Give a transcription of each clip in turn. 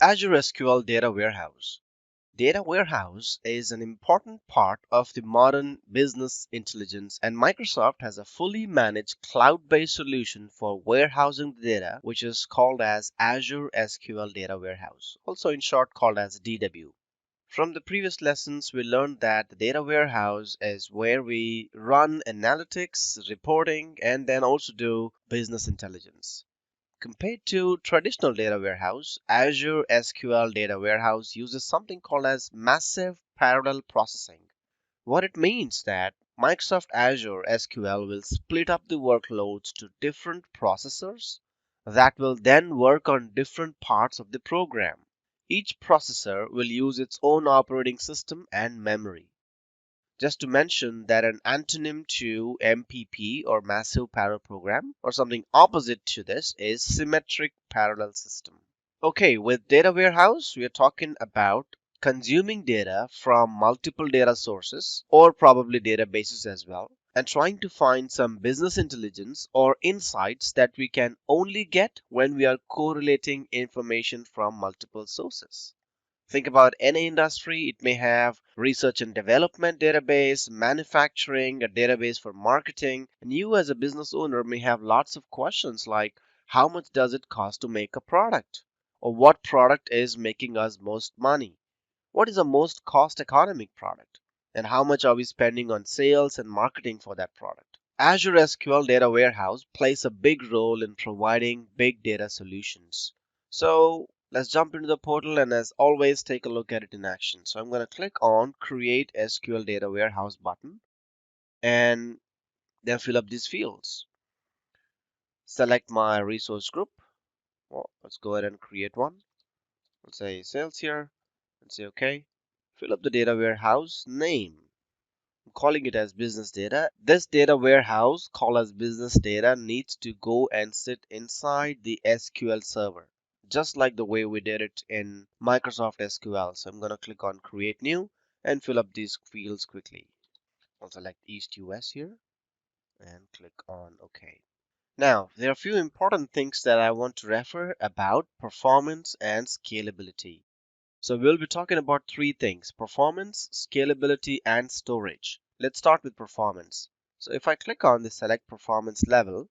Azure SQL Data Warehouse. Data warehouse is an important part of the modern business intelligence, and Microsoft has a fully managed cloud-based solution for warehousing the data, which is called as Azure SQL Data Warehouse, also in short called as DW. From the previous lessons, we learned that the data warehouse is where we run analytics, reporting, and then also do business intelligence. Compared to traditional data warehouse, Azure SQL Data Warehouse uses something called as massive parallel processing. What it means that Microsoft Azure SQL will split up the workloads to different processors that will then work on different parts of the program. Each processor will use its own operating system and memory. Just to mention that an antonym to MPP or massive parallel program or something opposite to this is symmetric parallel system. Okay, with data warehouse, we are talking about consuming data from multiple data sources or probably databases as well, and trying to find some business intelligence or insights that we can only get when we are correlating information from multiple sources. Think about any industry, it may have research and development database, manufacturing, a database for marketing, and you as a business owner may have lots of questions like how much does it cost to make a product? Or what product is making us most money? What is the most cost economic product? And how much are we spending on sales and marketing for that product? Azure SQL Data Warehouse plays a big role in providing big data solutions. So let's jump into the portal and as always take a look at it in action. So I'm going to click on Create SQL Data Warehouse button and then fill up these fields. Select my resource group. Well, let's go ahead and create one. Let's say sales here and say OK. Fill up the data warehouse name. I'm calling it as business data. This data warehouse called as business data needs to go and sit inside the SQL server, just like the way we did it in Microsoft SQL. So I'm going to click on create new and fill up these fields quickly. I'll select East US here and click on OK. Now, there are a few important things that I want to refer about performance and scalability. So we'll be talking about three things: performance, scalability, and storage. Let's start with performance. So if I click on the select performance level,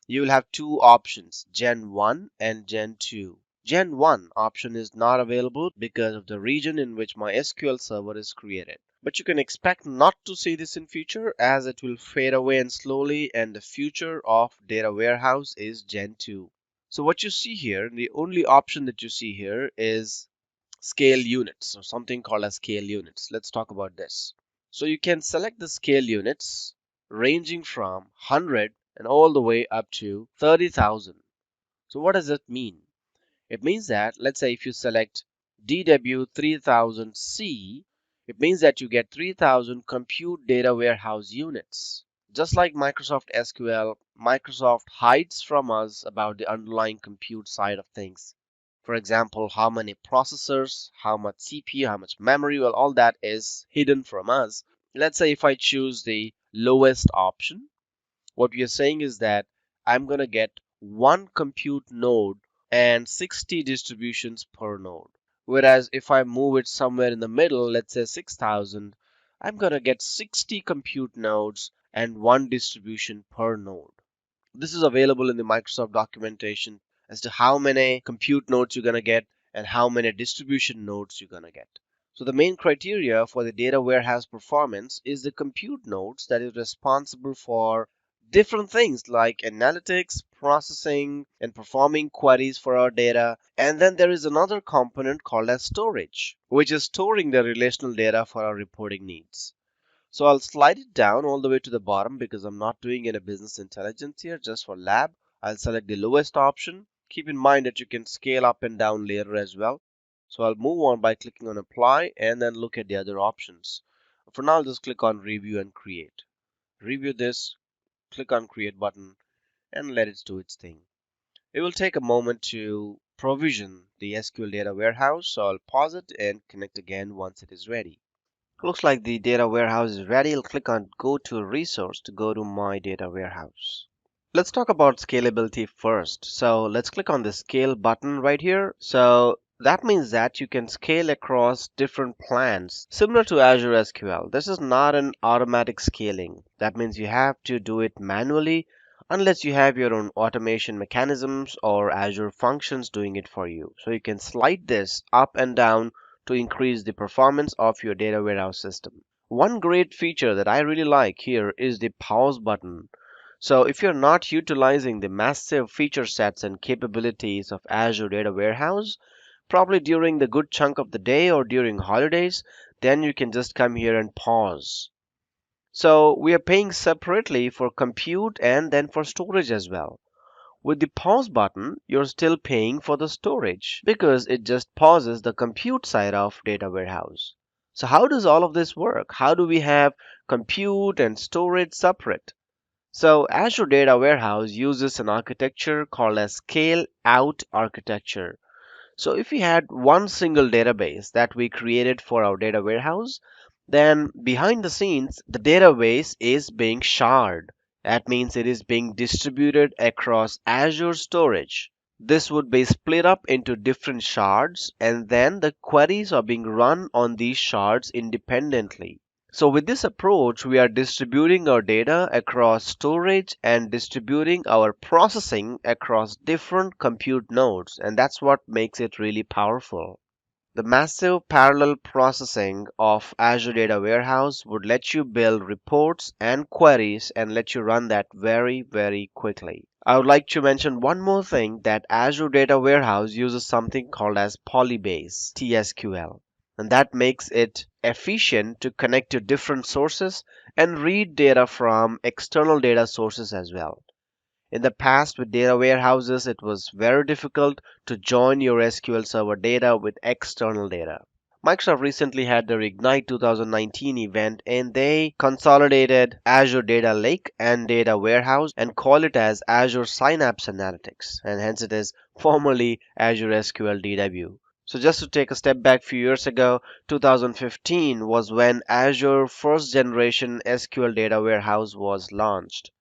you will have two options, Gen 1 and Gen 2. Gen 1 option is not available because of the region in which my SQL server is created. But you can expect not to see this in future as it will fade away and slowly, and the future of data warehouse is Gen 2. So what you see here, the only option that you see here is scale units or something called as scale units. Let's talk about this. So you can select the scale units ranging from 100 and all the way up to 30,000. So what does that mean? It means that let's say if you select DW3000C, it means that you get 3000 compute data warehouse units. Just like Microsoft SQL, Microsoft hides from us about the underlying compute side of things. For example, how many processors, how much CPU, how much memory, well, all that is hidden from us. Let's say if I choose the lowest option, what we are saying is that I'm going to get one compute node and 60 distributions per node. Whereas if I move it somewhere in the middle, let's say 6000, I'm going to get 60 compute nodes and one distribution per node. This is available in the Microsoft documentation as to how many compute nodes you're going to get and how many distribution nodes you're going to get. So the main criteria for the data warehouse performance is the compute nodes that is responsible for different things like analytics, processing, and performing queries for our data. And then there is another component called as storage, which is storing the relational data for our reporting needs. So I'll slide it down all the way to the bottom because I'm not doing any business intelligence here, just for lab. I'll select the lowest option. Keep in mind that you can scale up and down later as well. So I'll move on by clicking on apply and then look at the other options. For now, I'll just click on review and create. Review this, click on create button and let it do its thing. It will take a moment to provision the SQL data warehouse, so I'll pause it and connect again once it is ready. Looks like the data warehouse is ready. I'll click on go to resource to go to my data warehouse. Let's talk about scalability first. So let's click on the scale button right here. So That means that you can scale across different plans, similar to Azure SQL. This is not an automatic scaling. That means you have to do it manually unless you have your own automation mechanisms or Azure functions doing it for you. So you can slide this up and down to increase the performance of your data warehouse system. One great feature that I really like here is the pause button. So if you're not utilizing the massive feature sets and capabilities of Azure Data Warehouse, probably during the good chunk of the day or during holidays, then you can just come here and pause. So we are paying separately for compute and then for storage as well. With the pause button, you're still paying for the storage because it just pauses the compute side of data warehouse. So how does all of this work? How do we have compute and storage separate? So Azure Data Warehouse uses an architecture called a scale out architecture. So if we had one single database that we created for our data warehouse, then behind the scenes, the database is being sharded. That means it is being distributed across Azure storage. This would be split up into different shards, and then the queries are being run on these shards independently. So with this approach, we are distributing our data across storage and distributing our processing across different compute nodes, and that's what makes it really powerful. The massive parallel processing of Azure Data Warehouse would let you build reports and queries and let you run that very, very quickly. I would like to mention one more thing that Azure Data Warehouse uses something called as Polybase Tsql. And that makes it efficient to connect to different sources and read data from external data sources as well. In the past, with data warehouses, it was very difficult to join your SQL Server data with external data. Microsoft recently had their Ignite 2019 event and they consolidated Azure Data Lake and Data Warehouse and call it as Azure Synapse Analytics, and hence it is formerly Azure SQL DW. So just to take a step back, few years ago, 2015 was when Azure first generation SQL Data Warehouse was launched.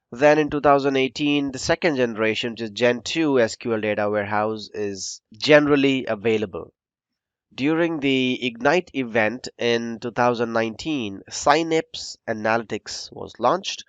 Then in 2018, the second generation, which is Gen 2 SQL Data Warehouse, is generally available. During the Ignite event in 2019, Synapse Analytics was launched,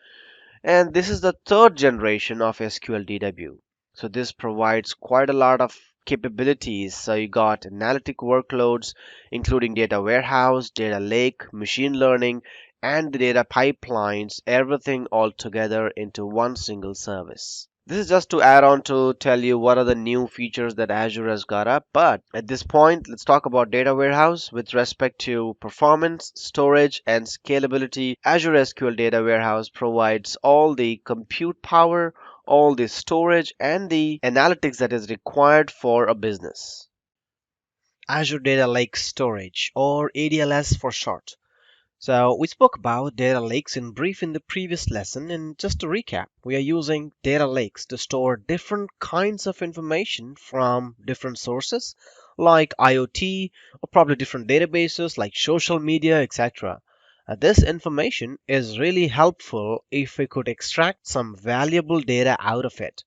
and this is the third generation of SQL DW. So this provides quite a lot of capabilities. So you got analytic workloads, including data warehouse, data lake, machine learning, and the data pipelines, everything all together into one single service. This is just to add on to tell you what are the new features that Azure has got up. But at this point, let's talk about data warehouse with respect to performance, storage, and scalability. Azure SQL Data Warehouse provides all the compute power, all the storage, and the analytics that is required for a business. Azure Data Lake Storage, or ADLS for short. So we spoke about data lakes in brief in the previous lesson, and just to recap, we are using data lakes to store different kinds of information from different sources like IoT or probably different databases like social media, etc. This information is really helpful if we could extract some valuable data out of it.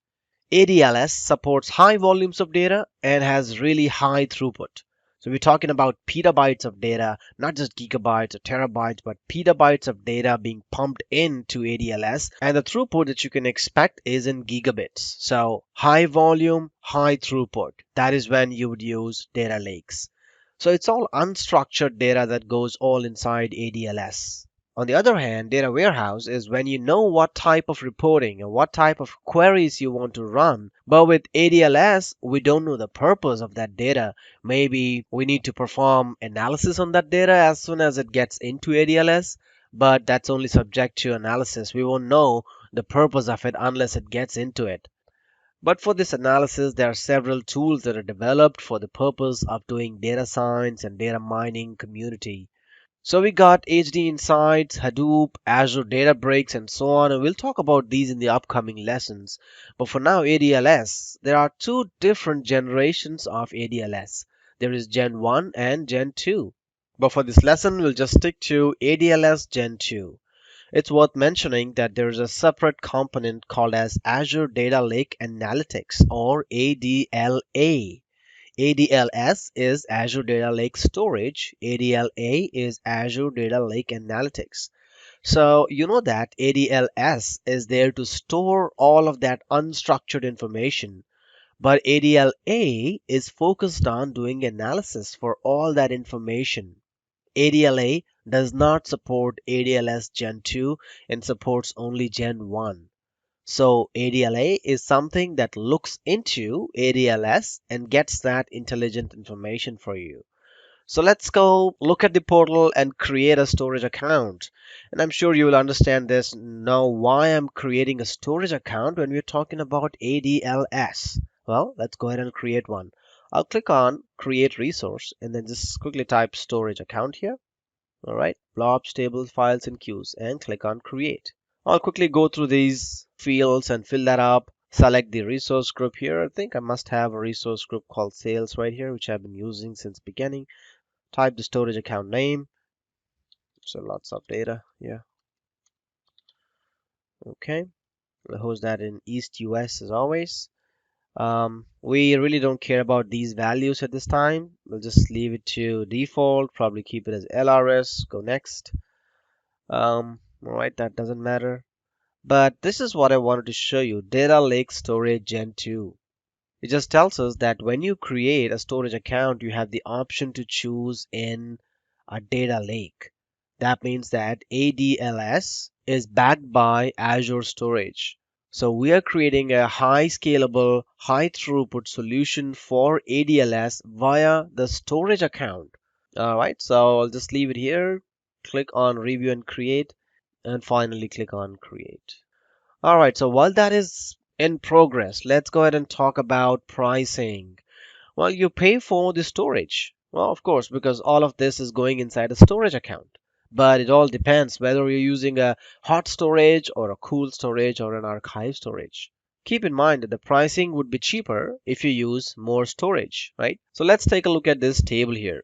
ADLS supports high volumes of data and has really high throughput. So we're talking about petabytes of data, not just gigabytes or terabytes, but petabytes of data being pumped into ADLS. And the throughput that you can expect is in gigabits. So high volume, high throughput. That is when you would use data lakes. So it's all unstructured data that goes all inside ADLS. On the other hand, data warehouse is when you know what type of reporting and what type of queries you want to run. But with ADLS, we don't know the purpose of that data. Maybe we need to perform analysis on that data as soon as it gets into ADLS, but that's only subject to analysis. We won't know the purpose of it unless it gets into it. But for this analysis, there are several tools that are developed for the purpose of doing data science and data mining community. So we got HD Insights, Hadoop, Azure Databricks, and so on, and we'll talk about these in the upcoming lessons. But for now, ADLS, there are two different generations of ADLS. There is Gen 1 and Gen 2. But for this lesson, we'll just stick to ADLS Gen 2. It's worth mentioning that there is a separate component called as Azure Data Lake Analytics, or ADLA. ADLS is Azure Data Lake Storage. ADLA is Azure Data Lake Analytics. So you know that ADLS is there to store all of that unstructured information, but ADLA is focused on doing analysis for all that information. ADLA does not support ADLS Gen 2 and supports only Gen 1. So ADLA is something that looks into ADLS and gets that intelligent information for you. So let's go look at the portal and create a storage account. And I'm sure you will understand this now why I'm creating a storage account when we're talking about ADLS. Well, let's go ahead and create one. I'll click on create resource and then just quickly type storage account here. All right, blobs, tables, files, and queues, and click on create. I'll quickly go through these fields and fill that up. Select the resource group here. I think I must have a resource group called sales right here, which I've been using since beginning. Type the storage account name. So lots of data. Yeah. Okay. We'll host that in East US as always. We really don't care about these values at this time. We'll just leave it to default. Probably keep it as LRS. Go next. All right, that doesn't matter. But this is what I wanted to show you. Data Lake Storage Gen 2. It just tells us that when you create a storage account, you have the option to choose in a data lake. That means that ADLS is backed by Azure Storage. So we are creating a high scalable, high throughput solution for ADLS via the storage account. All right, so I'll just leave it here. Click on review and create, and finally click on create. All right, so while that is in progress, let's go ahead and talk about pricing. Well, you pay for the storage. Well, of course, because all of this is going inside a storage account. But it all depends whether you're using a hot storage or a cool storage or an archive storage. Keep in mind that the pricing would be cheaper if you use more storage, right? So let's take a look at this table here.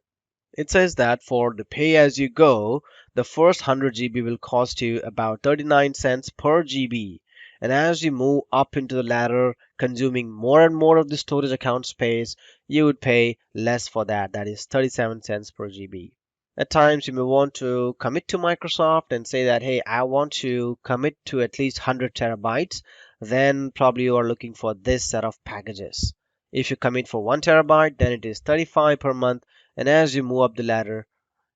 It says that for the pay as you go, the first 100 GB will cost you about 39 cents per GB. And as you move up into the ladder, consuming more and more of the storage account space, you would pay less for that. That is 37 cents per GB. At times, you may want to commit to Microsoft and say that, hey, I want to commit to at least 100 terabytes. Then probably you are looking for this set of packages. If you commit for 1 terabyte, then it is 35 per month. And as you move up the ladder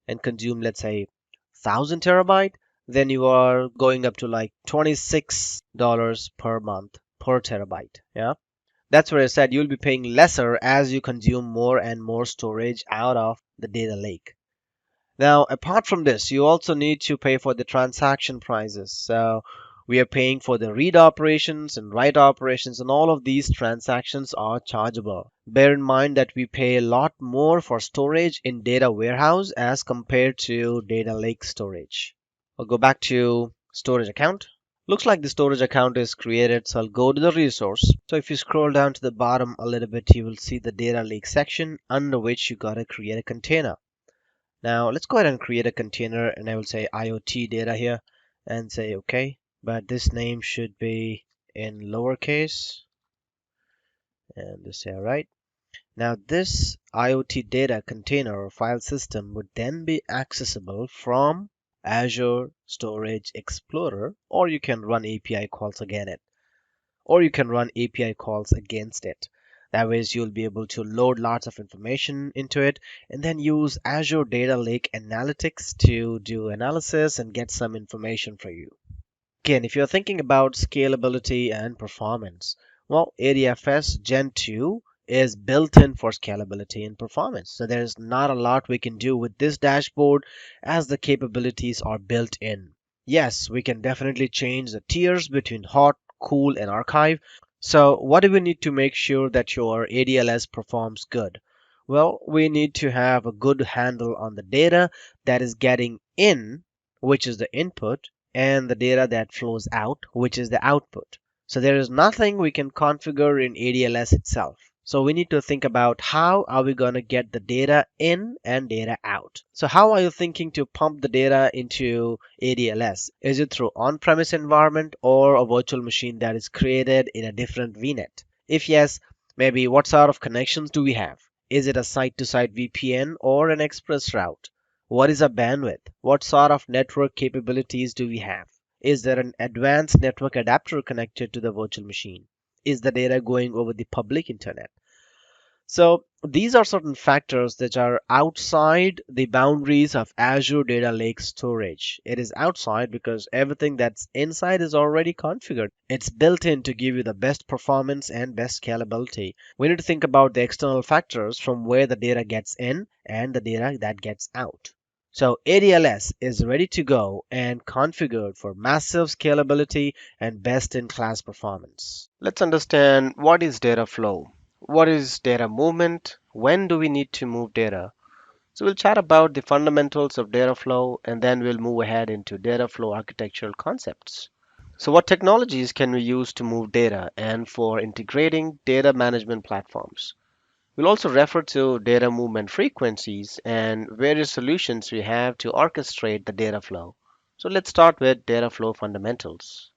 and consume, let's say, 1000 terabyte, then you are going up to like $26 per month per terabyte. Yeah, that's where I said you'll be paying lesser as you consume more and more storage out of the data lake. Now, apart from this, you also need to pay for the transaction prices. So we are paying for the read operations and write operations, and all of these transactions are chargeable. Bear in mind that we pay a lot more for storage in data warehouse as compared to data lake storage. I'll go back to storage account. Looks like the storage account is created, so I'll go to the resource. So if you scroll down to the bottom a little bit, you will see the data lake section under which you gotta create a container. Now let's go ahead and create a container, and I will say IoT data here and say okay, but this name should be in lowercase and just say all right. Now this IoT data container or file system would then be accessible from Azure Storage Explorer, or you can run API calls against it. That way you'll be able to load lots of information into it and then use Azure Data Lake Analytics to do analysis and get some information for you. Again, if you're thinking about scalability and performance, well, ADFS Gen 2 is built in for scalability and performance. So there's not a lot we can do with this dashboard as the capabilities are built in. Yes, we can definitely change the tiers between hot, cool, and archive. So what do we need to make sure that your ADLS performs good? Well, we need to have a good handle on the data that is getting in, which is the input, and the data that flows out, which is the output. So there is nothing we can configure in ADLS itself. So we need to think about how are we going to get the data in and data out. So how are you thinking to pump the data into ADLS? Is it through on-premise environment or a virtual machine that is created in a different VNet? If yes, maybe what sort of connections do we have? Is it a site-to-site VPN or an express route? What is our bandwidth? What sort of network capabilities do we have? Is there an advanced network adapter connected to the virtual machine? Is the data going over the public internet? So these are certain factors that are outside the boundaries of Azure Data Lake storage. It is outside because everything that's inside is already configured. It's built in to give you the best performance and best scalability. We need to think about the external factors from where the data gets in and the data that gets out. So ADLS is ready to go and configured for massive scalability and best in class performance. Let's understand what is data flow. What is data movement? When do we need to move data? So we'll chat about the fundamentals of data flow and then we'll move ahead into data flow architectural concepts. So what technologies can we use to move data and for integrating data management platforms? We'll also refer to data movement frequencies and various solutions we have to orchestrate the data flow. So let's start with data flow fundamentals.